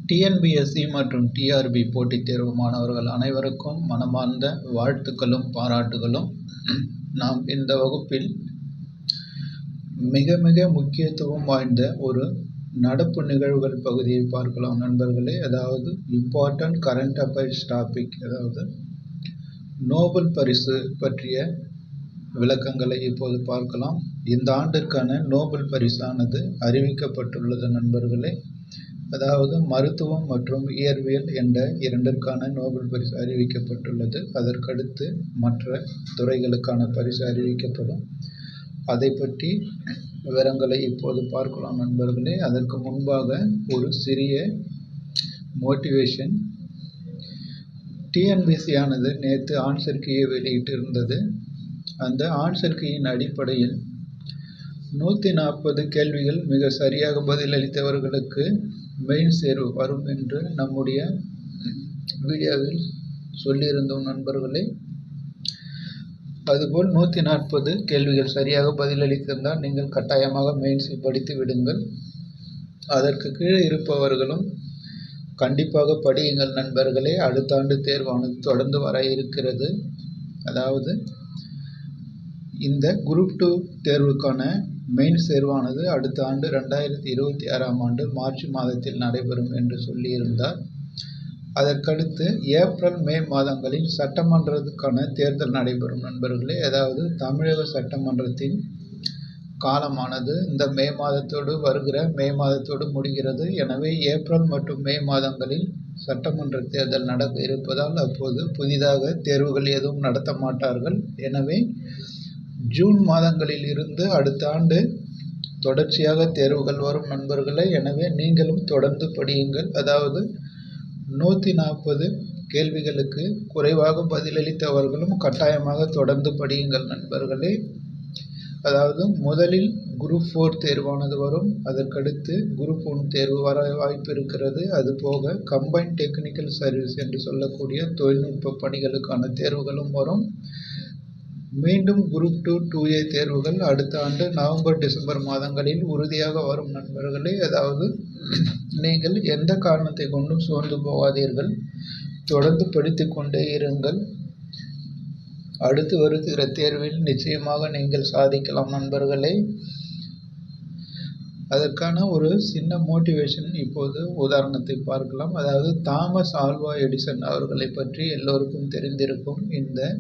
TNPSC மற்றும் TRP போட்டித் தேர்வு மாணவர்கள் அனைவருக்கும் மனமார்ந்த வாழ்த்துக்களும் பாராட்டுகளும். நாம் இந்த வகுப்பில் மிக மிக முக்கியத்துவம் வாய்ந்த ஒரு நடப்பு நிகழ்வுகள் பகுதியை பார்க்கலாம் நண்பர்களே. அதாவது இம்பார்ட்டன்ட் கரண்ட் அஃபேர்ஸ் டாபிக், அதாவது நோபல் பரிசு பற்றிய விளக்கங்களை இப்போது பார்க்கலாம். இந்த ஆண்டிற்கான நோபல் பரிசானது அறிவிக்கப்பட்டுள்ளது நண்பர்களே. அதாவது மருத்துவம் மற்றும் இயற்பியல் என்ற இரண்டிற்கான நோபல் பரிசு அறிவிக்கப்பட்டுள்ளது. அதற்கடுத்து மற்ற துறைகளுக்கான பரிசு அறிவிக்கப்படும். அதை பற்றி விவரங்களை இப்போது பார்க்கலாம் நண்பர்களே. அதற்கு முன்பாக ஒரு சிறிய மோட்டிவேஷன். டிஎன்பிஎஸ்சி ஆனது நேற்று ஆன்சர் கீயை வெளியிட்டிருந்தது. அந்த ஆன்சர் கீயின் அடிப்படையில் 140 கேள்விகள் மிக சரியாக பதிலளித்தவர்களுக்கு மெயின் தேர்வு வரும் என்று நம்முடைய வீடியோவில் சொல்லியிருந்தோம் நண்பர்களே. அதுபோல் 140 கேள்விகள் சரியாக பதிலளித்திருந்தால் நீங்கள் கட்டாயமாக மெயின்ஸை படித்து விடுங்கள். அதற்கு கீழே இருப்பவர்களும் கண்டிப்பாக படியுங்கள் நண்பர்களே. அடுத்த ஆண்டு தேர்வானது தொடர்ந்து வர இருக்கிறது. அதாவது இந்த குரூப் 2 தேர்வுக்கான மெயின்ஸ் தேர்வானது அடுத்த ஆண்டு 2026ஆம் ஆண்டு மார்ச் மாதத்தில் நடைபெறும் என்று சொல்லியிருந்தார். அதற்கடுத்து ஏப்ரல் மே மாதங்களில் சட்டமன்றத்துக்கான தேர்தல் நடைபெறும் நண்பர்களே. அதாவது தமிழக சட்டமன்றத்தின் காலமானது இந்த மே மாதத்தோடு வருகிற மே மாதத்தோடு முடிகிறது. எனவே ஏப்ரல் மற்றும் மே மாதங்களில் சட்டமன்ற தேர்தல் நடக்க இருப்பதால் அப்போது புதிதாக தேர்வுகள் எதுவும் நடத்த மாட்டார்கள். எனவே ஜூன் மாதங்களில் இருந்து அடுத்த ஆண்டு தொடர்ச்சியாக தேர்வுகள் வரும் நண்பர்களே. எனவே நீங்களும் தொடர்ந்து படியுங்கள். அதாவது 140 கேள்விகளுக்கு குறைவாக பதிலளித்தவர்களும் கட்டாயமாக தொடர்ந்து படியுங்கள் நண்பர்களே. அதாவது முதலில் குரூப் 4 தேர்வானது வரும். அதற்கடுத்து குரூப் 1 தேர்வு வர வாய்ப்பு இருக்கிறது. அதுபோக கம்பைன்ட் டெக்னிக்கல் சர்வீஸ் என்று சொல்லக்கூடிய தொழில்நுட்ப பணிகளுக்கான தேர்வுகளும் வரும். மீண்டும் குரூப் 2 2A தேர்வுகள் அடுத்த ஆண்டு நவம்பர் டிசம்பர் மாதங்களில் உறுதியாக வரும் நண்பர்களே. அதாவது நீங்கள் எந்த காரணத்தை கொண்டும் சோர்ந்து போகாதீர்கள். தொடர்ந்து படித்து கொண்டே இருங்கள். அடுத்து வருகிற தேர்வில் நிச்சயமாக நீங்கள் சாதிக்கலாம் நண்பர்களே. அதற்கான ஒரு சின்ன மோட்டிவேஷன் இப்போது உதாரணத்தை பார்க்கலாம். அதாவது தாமஸ் ஆல்வா எடிசன் அவர்களை பற்றி எல்லோருக்கும் தெரிந்திருக்கும். இந்த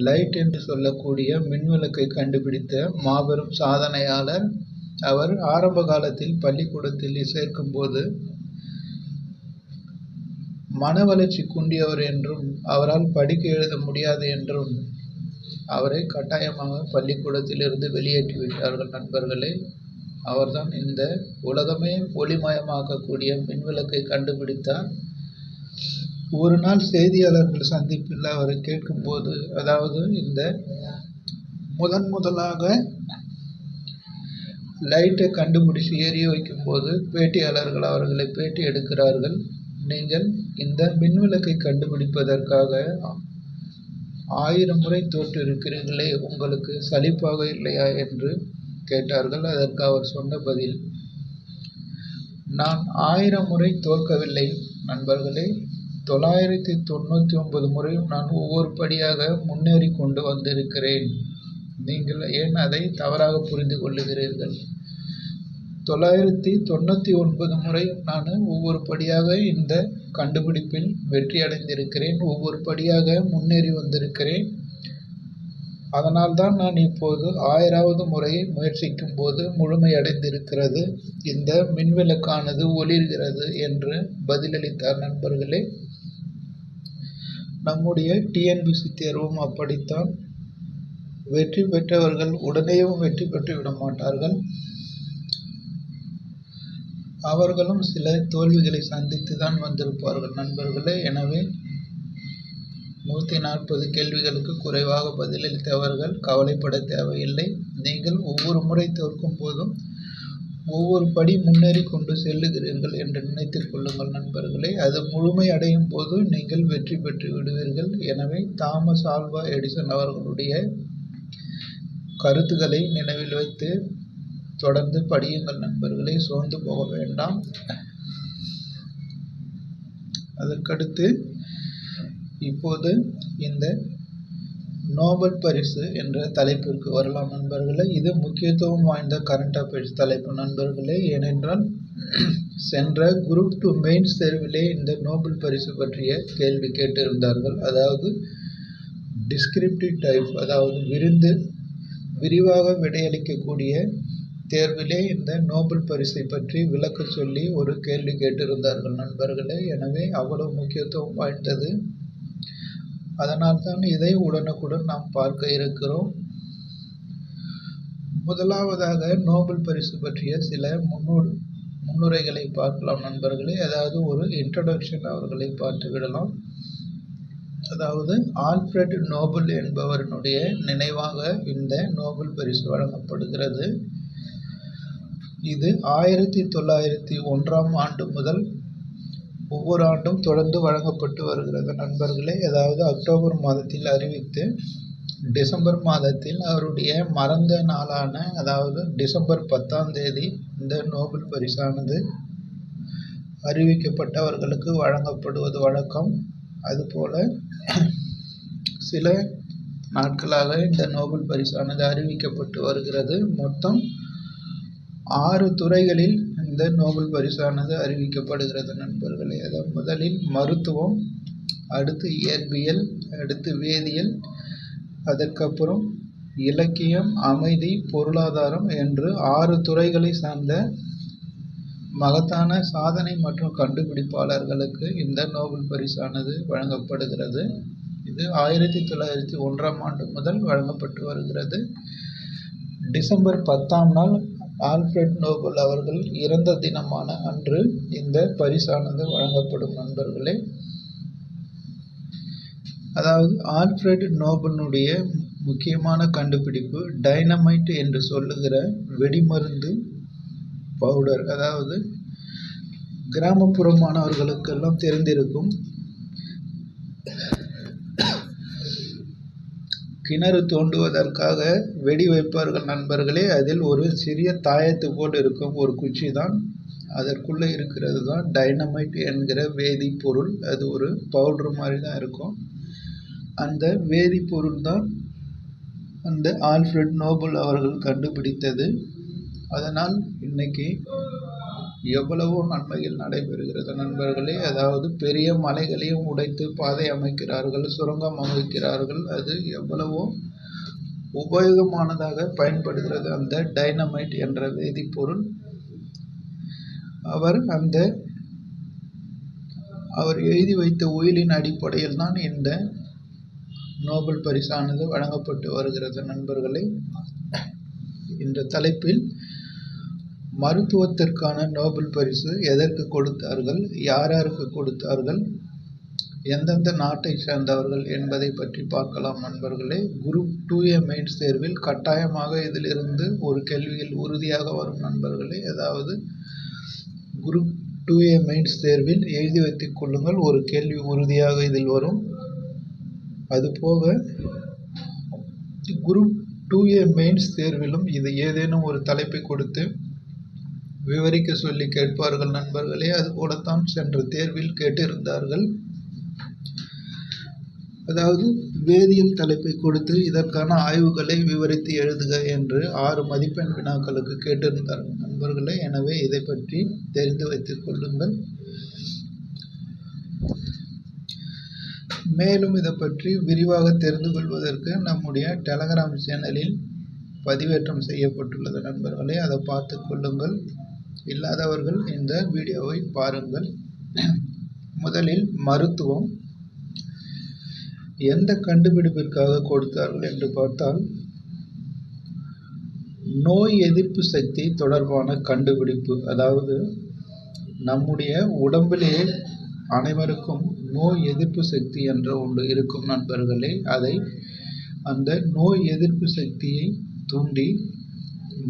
லைட் என்று சொல்லக்கூடிய மின்விளக்கை கண்டுபிடித்த மாபெரும் சாதனையாளர். அவர் ஆரம்ப காலத்தில் பள்ளிக்கூடத்தில் சேர்க்கும் போது மன வளர்ச்சி குன்றியவர் என்றும் அவரால் படிக்க எழுத முடியாது என்றும் அவரை கட்டாயமாக பள்ளிக்கூடத்தில் இருந்து வெளியேற்றிவிட்டார்கள் நண்பர்களே. அவர்தான் இந்த உலகமே ஒளிமயமாக்கக்கூடிய மின்விளக்கை கண்டுபிடித்தார். ஒரு நாள் செய்தியாளர்கள் சந்திப்பில் அவரை கேட்கும்போது, அதாவது இந்த முதலாக லைட்டை கண்டுபிடிச்சு எரிய வைக்கும்போது பேட்டியாளர்கள் அவர்களை பேட்டி எடுக்கிறார்கள். நீங்கள் இந்த மின்விளக்கை கண்டுபிடிப்பதற்காக 1000 முறை தோற்றிருக்கிறீர்களே, உங்களுக்கு சலிப்பாக இல்லையா என்று கேட்டார்கள். அதற்கு அவர் சொன்ன பதில், நான் 1000 முறை தோற்கவில்லை நண்பர்களே, 999 முறையும் நான் ஒவ்வொரு படியாக முன்னேறி கொண்டு வந்திருக்கிறேன். நீங்கள் ஏன் அதை தவறாக புரிந்து கொள்ளுகிறீர்கள்? 999 முறையும் நான் ஒவ்வொரு படியாக இந்த கண்டுபிடிப்பில் வெற்றி அடைந்திருக்கிறேன். ஒவ்வொரு படியாக முன்னேறி வந்திருக்கிறேன். அதனால்தான் நான் இப்போது 1000வது முறையை முயற்சிக்கும் போது முழுமையடைந்திருக்கிறது. இந்த மின்விளக்கானது ஒளிர்கிறது என்று பதிலளித்தார் நண்பர்களே. நம்முடைய டிஎன்பிஎஸ்சி தேர்வும் அப்படித்தான். வெற்றி பெற்றவர்கள் உடனேயும் வெற்றி பெற்று விட மாட்டார்கள். அவர்களும் சில தோல்விகளை சந்தித்து தான் வந்திருப்பார்கள் நண்பர்களே. எனவே 140 கேள்விகளுக்கு குறைவாக பதிலளித்தவர்கள் கவலைப்பட தேவையில்லை. நீங்கள் ஒவ்வொரு முறை தோற்கும் போதும் ஒவ்வொரு படி முன்னேறி கொண்டு செல்லுகிறீர்கள் என்று நினைத்துக் கொள்ளுங்கள் நண்பர்களே. அது முழுமை அடையும் போது நீங்கள் வெற்றி பெற்று விடுவீர்கள். எனவே தாமஸ் ஆல்வா எடிசன் அவர்களுடைய கருத்துக்களை நினைவில் வைத்து தொடர்ந்து படியுங்கள் நண்பர்களே. சோர்ந்து போக வேண்டாம். அதற்கடுத்து இப்போது இந்த நோபல் பரிசு என்ற தலைப்பிற்கு வரலாம் நண்பர்களே. இது முக்கியத்துவம் வாய்ந்த கரண்ட் அஃபேர்ஸ் தலைப்பு நண்பர்களே. ஏனென்றால் சென்ற குரூப் 2 மெயின்ஸ் தேர்விலே இந்த நோபல் பரிசு பற்றிய கேள்வி கேட்டிருந்தார்கள். அதாவது டிஸ்கிரிப்டிவ் டைப், அதாவது விரிவாக விடையளிக்கக்கூடிய தேர்விலே இந்த நோபல் பரிசை பற்றி விளக்க சொல்லி ஒரு கேள்வி கேட்டிருந்தார்கள் நண்பர்களே. எனவே அவ்வளவு முக்கியத்துவம் வாய்ந்தது. அதனால்தான் இதை உடனுக்குடன் நாம் பார்க்க இருக்கிறோம். முதலாவதாக நோபல் பரிசு பற்றிய சில முன்னுரைகளை பார்க்கலாம் நண்பர்களே. அதாவது ஒரு இன்ட்ரோடக்ஷன் அவர்களை பார்த்து விடலாம். அதாவது ஆல்ஃபிரட் நோபல் என்பவருடைய நினைவாக இந்த நோபல் பரிசு வழங்கப்படுகிறது. இது 1901ஆம் ஆண்டு முதல் ஒவ்வொரு ஆண்டும் தொடர்ந்து வழங்கப்பட்டு வருகிறது நண்பர்களே. அதாவது அக்டோபர் மாதத்தில் அறிவித்து டிசம்பர் மாதத்தில் அவருடைய மறைந்த நாளான அதாவது டிசம்பர் 10ஆம் தேதி இந்த நோபல் பரிசானது அறிவிக்கப்பட்டவர்களுக்கு வழங்கப்படுவது வழக்கம். அதுபோல சில நாட்களாக இந்த நோபல் பரிசானது அறிவிக்கப்பட்டு வருகிறது. மொத்தம் 6 துறைகளில் இந்த நோபல் பரிசானது அறிவிக்கப்படுகிறது நண்பர்களே. அதாவது முதலில் மருத்துவம், அடுத்து இயற்பியல், அடுத்து வேதியியல், அதற்கப்புறம் இலக்கியம், அமைதி, பொருளாதாரம் என்று 6 துறைகளை சார்ந்த மகத்தான சாதனை மற்றும் கண்டுபிடிப்பாளர்களுக்கு இந்த நோபல் பரிசானது வழங்கப்படுகிறது. இது 1901ஆம் ஆண்டு முதல் வழங்கப்பட்டு வருகிறது. டிசம்பர் 10ஆம் நாள் ஆல்ஃபிரட் நோபல் அவர்கள் இறந்த தினமான அன்று இந்த பரிசானது வழங்கப்படும் நண்பர்களே. அதாவது ஆல்ஃபிரட் நோபலுடைய முக்கியமான கண்டுபிடிப்பு டைனமைட் என்று சொல்லுகிற வெடிமருந்து பவுடர். அதாவது கிராமப்புறமானவர்களுக்கெல்லாம் தெரிந்திருக்கும். கிணறு தோண்டுவதற்காக வெடி வைப்பார்கள் நண்பர்களே. அதில் ஒரு சிறிய தாயத்து போல் இருக்கும் ஒரு குச்சி தான், அதற்குள்ளே இருக்கிறது தான் டைனமைட் என்கிற வேதிப்பொருள். அது ஒரு பவுடர் மாதிரி தான் இருக்கும். அந்த வேதிப்பொருள் தான் அந்த ஆல்ஃபிரட் நோபல் அவர்கள் கண்டுபிடித்தது. அதனால் இன்னைக்கு எவ்வளவோ நன்மைகள் நடைபெறுகிறது நண்பர்களே. அதாவது பெரிய மலைகளையும் உடைத்து பாதை அமைக்கிறார்கள், சுரங்கம் அமைக்கிறார்கள். அது எவ்வளவோ உபயோகமானதாக பயன்படுகிறது அந்த டைனமைட் என்ற வேதிப்பொருள். அவர் எழுதி வைத்த உயிலின் அடிப்படையில் தான் இந்த நோபல் பரிசானது வழங்கப்பட்டு வருகிறது நண்பர்களே. இந்த தலைப்பில் மருத்துவத்திற்கான நோபல் பரிசு எதற்கு கொடுத்தார்கள், யாருக்கு கொடுத்தார்கள், எந்தெந்த நாட்டை சேர்ந்தவர்கள் என்பதை பற்றி பார்க்கலாம் நண்பர்களே. குரூப் 2A மெயின்ஸ் தேர்வில் கட்டாயமாக இதிலிருந்து ஒரு கேள்விகள் உறுதியாக வரும் நண்பர்களே. அதாவது குரூப் 2A மெயின்ஸ் தேர்வில் எழுதி வைத்துக் கொள்ளுங்கள், ஒரு கேள்வி உறுதியாக இதில் வரும். அதுபோக குரூப் 2A மெயின்ஸ் தேர்விலும் இது ஏதேனும் ஒரு தலைப்பை கொடுத்து விவரிக்க சொல்லி கேட்பார்கள் நண்பர்களே. அதுபோலத்தான் சென்ற தேர்வில் கேட்டிருந்தார்கள். அதாவது வேதியியல் தலைப்பை கொடுத்து இதற்கான ஆய்வுகளை விவரித்து எழுதுக என்று 6 மதிப்பெண் வினாக்களுக்கு கேட்டிருந்தார்கள் நண்பர்களே. எனவே இதை பற்றி தெரிந்து வைத்துக் கொள்ளுங்கள். மேலும் இதை பற்றி விரிவாக தெரிந்து கொள்வதற்கு நம்முடைய டெலகிராம் சேனலில் பதிவேற்றம் செய்யப்பட்டுள்ளது நண்பர்களே. அதை பார்த்து கொள்ளுங்கள். இல்லாதவர்கள் இந்த வீடியோவை பாருங்கள். முதலில் மருத்துவம் எந்த கண்டுபிடிப்பிற்காக கொடுத்தார்கள் என்று பார்த்தால் நோய் எதிர்ப்பு சக்தி தொடர்பான கண்டுபிடிப்பு. அதாவது நம்முடைய உடம்பிலே அனைவருக்கும் நோய் எதிர்ப்பு சக்தி என்ற ஒன்று இருக்கும் நண்பர்களே. அந்த நோய் எதிர்ப்பு சக்தியை தூண்டி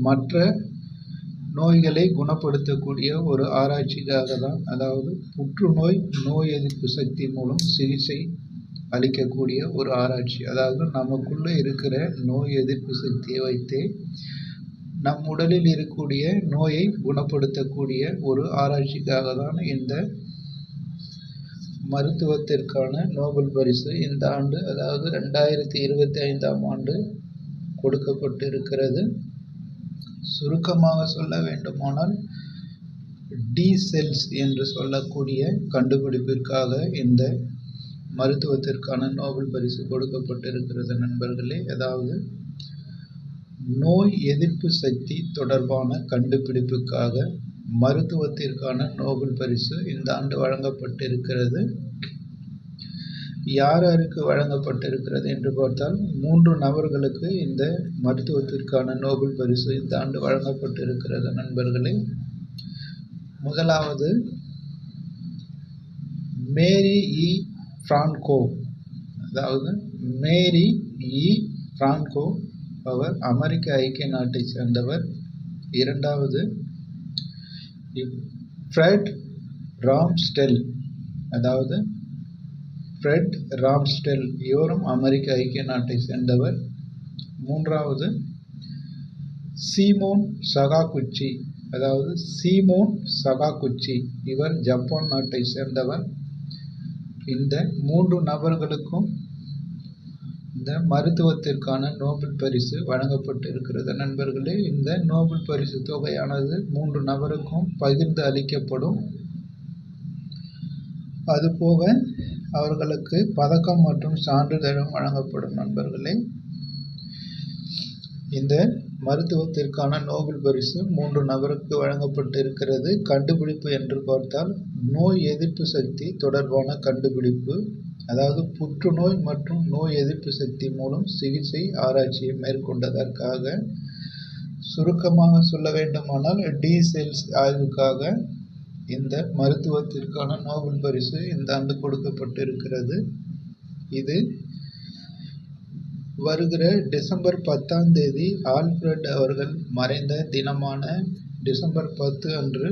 மற்ற நோய்களை குணப்படுத்தக்கூடிய ஒரு ஆராய்ச்சிக்காக தான், அதாவது புற்றுநோய் நோய் எதிர்ப்பு சக்தி மூலம் சிகிச்சை அளிக்கக்கூடிய ஒரு ஆராய்ச்சி. அதாவது நமக்குள்ளே இருக்கிற நோய் எதிர்ப்பு சக்தியை வைத்தே நம் உடலில் இருக்கக்கூடிய நோயை குணப்படுத்தக்கூடிய ஒரு ஆராய்ச்சிக்காக தான் இந்த மருத்துவத்திற்கான நோபல் பரிசு இந்த ஆண்டு, அதாவது 2025ஆம் ஆண்டு கொடுக்கப்பட்டிருக்கிறது. சுருக்கமாக சொல்ல வேண்டுமானால் டி செல்ஸ் என்று சொல்லக்கூடிய கண்டுபிடிப்பிற்காக இந்த மருத்துவத்திற்கான நோபல் பரிசு கொடுக்கப்பட்டிருக்கிறது நண்பர்களே. அதாவது நோய் எதிர்ப்பு சக்தி தொடர்பான கண்டுபிடிப்புக்காக மருத்துவத்திற்கான நோபல் பரிசு இந்த ஆண்டு வழங்கப்பட்டிருக்கிறது. யாருக்கு வழங்கப்பட்டிருக்கிறது என்று பார்த்தால் 3 நபர்களுக்கு இந்த மருத்துவத்திற்கான நோபல் பரிசு இந்த ஆண்டு வழங்கப்பட்டிருக்கிறது நண்பர்களே. முதலாவது மேரி இ பிராங்கோ, அதாவது மேரி இ பிராங்கோ, அவர் அமெரிக்க ஐக்கிய நாட்டை சேர்ந்தவர். இரண்டாவது ஃப்ரெட் ராம்ஸ்டெல், அதாவது ஃப்ரெட் ராம்ஸ்டெல், இவரும் அமெரிக்க ஐக்கிய நாட்டை சேர்ந்தவர். மூன்றாவது சீமோன் சகாகுச்சி, அதாவது சீமோன் சகாகுச்சி, இவர் ஜப்பான் நாட்டை சேர்ந்தவர். இந்த 3 நபர்களுக்கும் இந்த மருத்துவத்திற்கான நோபல் பரிசு வழங்கப்பட்டிருக்கிறது நண்பர்களே. இந்த நோபல் பரிசு தொகையானது 3 நபருக்கும் பகிர்ந்து அளிக்கப்படும். அதுபோக அவர்களுக்கு பதக்கம் மற்றும் சான்றிதழும் வழங்கப்படும் நண்பர்களே. இந்த மருத்துவத்திற்கான நோபல் பரிசு 3 நபருக்கு வழங்கப்பட்டிருக்கிறது. கண்டுபிடிப்பு என்று பார்த்தால் நோய் எதிர்ப்பு சக்தி தொடர்பான கண்டுபிடிப்பு, அதாவது புற்றுநோய் மற்றும் நோய் எதிர்ப்பு சக்தி மூலம் சிகிச்சை ஆராய்ச்சியை மேற்கொண்டதற்காக, சுருக்கமாக சொல்ல வேண்டுமானால் டி செல்ஸ் ஆய்வுக்காக இந்த மருத்துவத்திற்கான நோபல் பரிசு இந்த ஆண்டு கொடுக்கப்பட்டிருக்கிறது. இது வருகிற டிசம்பர் 10ஆம் தேதி ஆல்ஃபிரட் அவர்கள் மறைந்த தினமான டிசம்பர் 10 அன்று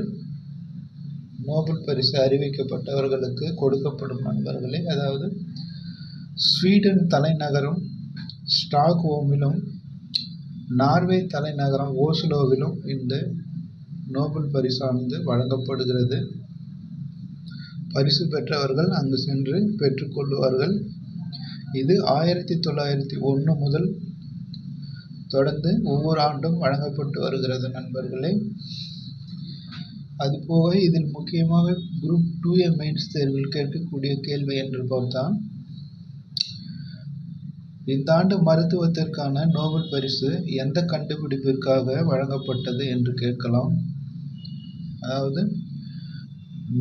நோபல் பரிசு அறிவிக்கப்பட்டவர்களுக்கு கொடுக்கப்படும் நண்பர்களே. அதாவது ஸ்வீடன் தலைநகரம் ஸ்டாக்ஹோமிலும் நார்வே தலைநகரம் ஓஸ்லோவிலும் இந்த நோபல் பரிசானது வழங்கப்படுகிறது. பரிசு பெற்றவர்கள் அங்கு சென்று பெற்றுக்கொள்வார்கள். இது 1901 முதல் தொடர்ந்து ஒவ்வொரு ஆண்டும் வழங்கப்பட்டு வருகிறது நண்பர்களே. அதுபோக இதில் முக்கியமாக குரூப் 2A மெயின்ஸ் தேர்வில் கேட்கக்கூடிய கேள்வி என்று பார்த்தால், இந்த ஆண்டு மருத்துவத்திற்கான நோபல் பரிசு எந்த கண்டுபிடிப்பிற்காக வழங்கப்பட்டது என்று கேட்கலாம். அதாவது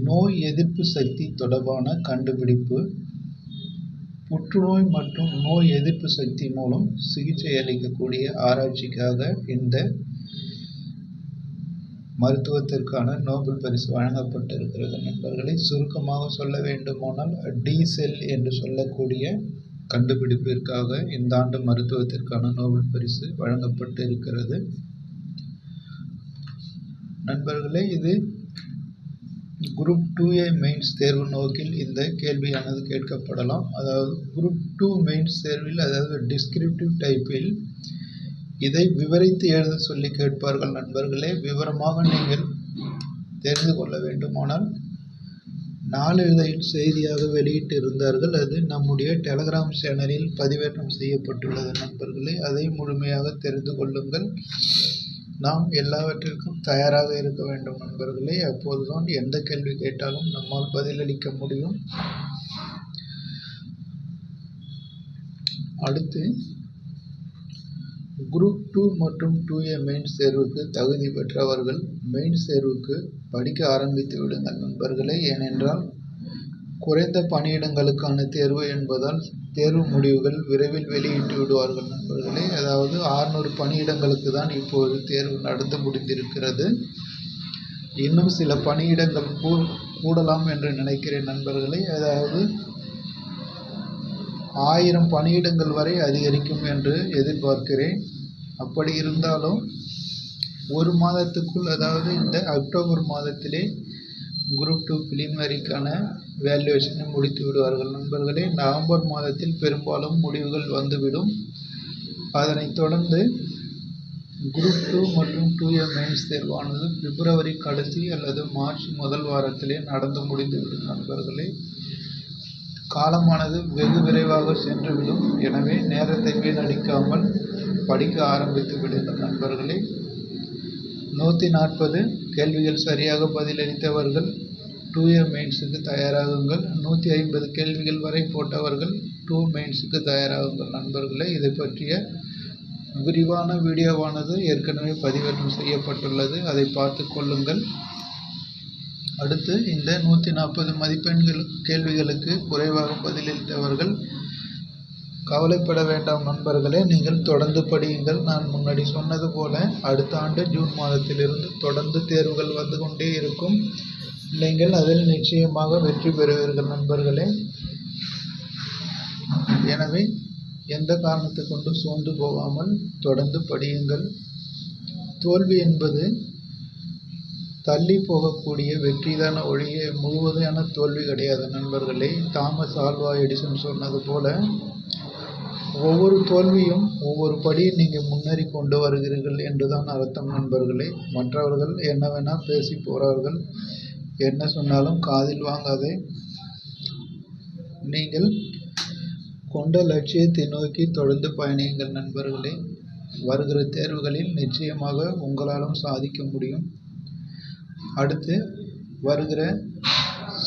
நோய் எதிர்ப்பு சக்தி தொடர்பான கண்டுபிடிப்பு, புற்றுநோய் மற்றும் நோய் எதிர்ப்பு சக்தி மூலம் சிகிச்சை அளிக்கக்கூடிய ஆராய்ச்சிக்காக இந்த மருத்துவத்திற்கான நோபல் பரிசு வழங்கப்பட்டிருக்கிறது நண்பர்களை. சுருக்கமாக சொல்ல வேண்டுமானால் டி செல் என்று சொல்லக்கூடிய கண்டுபிடிப்பிற்காக இந்த ஆண்டு மருத்துவத்திற்கான நோபல் பரிசு வழங்கப்பட்டு இருக்கிறது நண்பர்களே. இது குரூப் 2A மெயின்ஸ் தேர்வு நோக்கில் இந்த கேள்வியானது கேட்கப்படலாம். அதாவது குரூப் 2 மெயின்ஸ் தேர்வில், அதாவது டிஸ்கிரிப்டிவ் டைப்பில் இதை விவரித்து எழுத சொல்லி கேட்பார்கள் நண்பர்களே. விவரமாக நீங்கள் தெரிந்து கொள்ள வேண்டுமானால் நாளிதழில் செய்தியாக வெளியிட்டு இருந்தார்கள். அது நம்முடைய டெலகிராம் சேனலில் பதிவேற்றம் செய்யப்பட்டுள்ளது நண்பர்களே. அதை முழுமையாக தெரிந்து கொள்ளுங்கள். நாம் எல்லாவற்றிற்கும் தயாராக இருக்க வேண்டும் நண்பர்களே. அப்போதுதான் எந்த கேள்வி கேட்டாலும் நம்மால் பதிலளிக்க முடியும். அடுத்து குரூப் 2 மற்றும் 2A மெயின்ஸ் தேர்வுக்கு தகுதி பெற்றவர்கள் மெயின்ஸ் தேர்வுக்கு படிக்க ஆரம்பித்து விடுங்கள் நண்பர்களே. ஏனென்றால் குறைந்த பணியிடங்களுக்கான தேர்வு என்பதால் தேர்வு முடிவுகள் விரைவில் வெளியிட்டு விடுவார்கள் நண்பர்களே. அதாவது 600 பணியிடங்களுக்கு தான் இப்போது தேர்வு நடந்து முடிந்திருக்கிறது. இன்னும் சில பணியிடங்கள் கூடலாம் என்று நினைக்கிறேன் நண்பர்களே. அதாவது 1000 பணியிடங்கள் வரை அதிகரிக்கும் என்று எதிர்பார்க்கிறேன். அப்படி இருந்தாலும் ஒரு மாதத்துக்குள், அதாவது இந்த அக்டோபர் மாதத்திலே குரூப் 2 பிலிமினரிக்கான வேல்யூவேஷனை முடித்து விடுவார்கள் நண்பர்களே. நவம்பர் மாதத்தில் பெரும்பாலும் முடிவுகள் வந்துவிடும். அதனைத் தொடர்ந்து குரூப் 2 மற்றும் 2A மெயின்ஸ் தேர்வானது பிப்ரவரி கடைசி அல்லது மார்ச் முதல் வாரத்திலே நடந்து முடிந்துவிடும் நண்பர்களே. காலமானது வெகு விரைவாக சென்றுவிடும். எனவே நேரத்தை வீணடிக்காமல் படிக்க ஆரம்பித்து விடுங்கள் நண்பர்களே. 140 கேள்விகள் சரியாக பதிலளித்தவர்கள் 2A மெயின்ஸுக்கு தயாராகுங்கள். 150 கேள்விகள் வரை போட்டவர்கள் 2 மெயின்ஸுக்கு தயாராகுங்கள் நண்பர்களே. இதை பற்றிய விரிவான வீடியோவானது ஏற்கனவே பதிவேற்றம் செய்யப்பட்டுள்ளது, அதை பார்த்து கொள்ளுங்கள். அடுத்து இந்த 140 மதிப்பெண்கள் கேள்விகளுக்கு குறைவாக பதிலளித்தவர்கள் கவலைப்பட வேண்டாம் நண்பர்களே. நீங்கள் தொடர்ந்து படியுங்கள். நான் முன்னாடி சொன்னது போல அடுத்த ஆண்டு ஜூன் மாதத்திலிருந்து தொடர்ந்து தேர்வுகள் வந்து கொண்டே இருக்கும். நீங்கள் அதில் நிச்சயமாக வெற்றி பெறுவீர்கள் நண்பர்களே. எனவே எந்த காரணத்தை கொண்டு சோர்ந்து போகாமல் தொடர்ந்து படியுங்கள். தோல்வி என்பது தள்ளி போகக்கூடிய வெற்றிதான ஒழிய முழுவதையான தோல்வி கிடையாது நண்பர்களே. தாமஸ் ஆல்வா எடிசன் சொன்னது போல ஒவ்வொரு தோல்வியும் ஒவ்வொரு படியும் நீங்கள் முன்னேறி கொண்டு வருகிறீர்கள் என்றுதான் அர்த்தம் நண்பர்களே. மற்றவர்கள் என்ன வேணால் பேசி போகிறார்கள், என்ன சொன்னாலும் காதில் வாங்காதே. நீங்கள் கொண்ட லட்சியத்தை நோக்கி தொடர்ந்து பயணியுங்கள் நண்பர்களே. வருகிற தேர்வுகளில் நிச்சயமாக உங்களாலும் சாதிக்க முடியும். அடுத்து வருகிற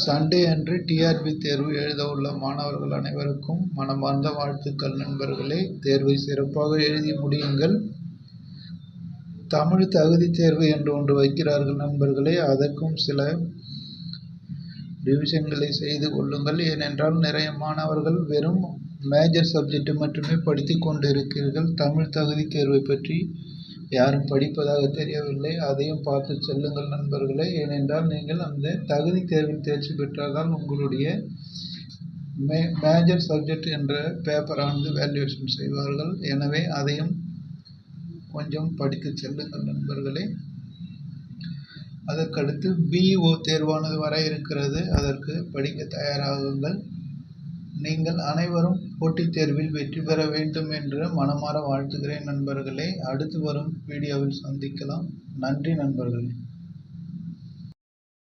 சண்டே அன்று டிஆர்பி தேர்வு எழுத உள்ள மாணவர்கள் அனைவருக்கும் மனமார்ந்த வாழ்த்துக்கள் நண்பர்களே. தேர்வை சிறப்பாக எழுதி முடியுங்கள். தமிழ் தகுதி தேர்வு என்று ஒன்று வைக்கிறார்கள் நண்பர்களே. அதற்கும் சில ரிவிஷன்களை செய்து கொள்ளுங்கள். ஏனென்றால் நிறைய மாணவர்கள் வெறும் மேஜர் சப்ஜெக்ட் மட்டுமே படித்து கொண்டு இருக்கிறீர்கள். தமிழ் தகுதி தேர்வை பற்றி யாரும் படிப்பதாக தெரியவில்லை. அதையும் பார்த்து செல்லுங்கள் நண்பர்களே. ஏனென்றால் நீங்கள் அந்த தகுதி தேர்வில் தேர்ச்சி பெற்றால்தான் உங்களுடைய மேஜர் சப்ஜெக்ட் என்ற பேப்பரானது வேல்யூவேஷன் செய்வார்கள். எனவே அதையும் கொஞ்சம் படித்து செல்லுங்கள் நண்பர்களே. அதற்கடுத்து பிஇஓ தேர்வானது வர இருக்கிறது, அதற்கு படிக்க தயாராகுங்கள். நீங்கள் அனைவரும் போட்டித் தேர்வில் வெற்றி பெற வேண்டும் என்று மனமாற வாழ்த்துகிறேன் நண்பர்களே. அடுத்து வரும் வீடியோவில் சந்திக்கலாம். நன்றி நண்பர்களே.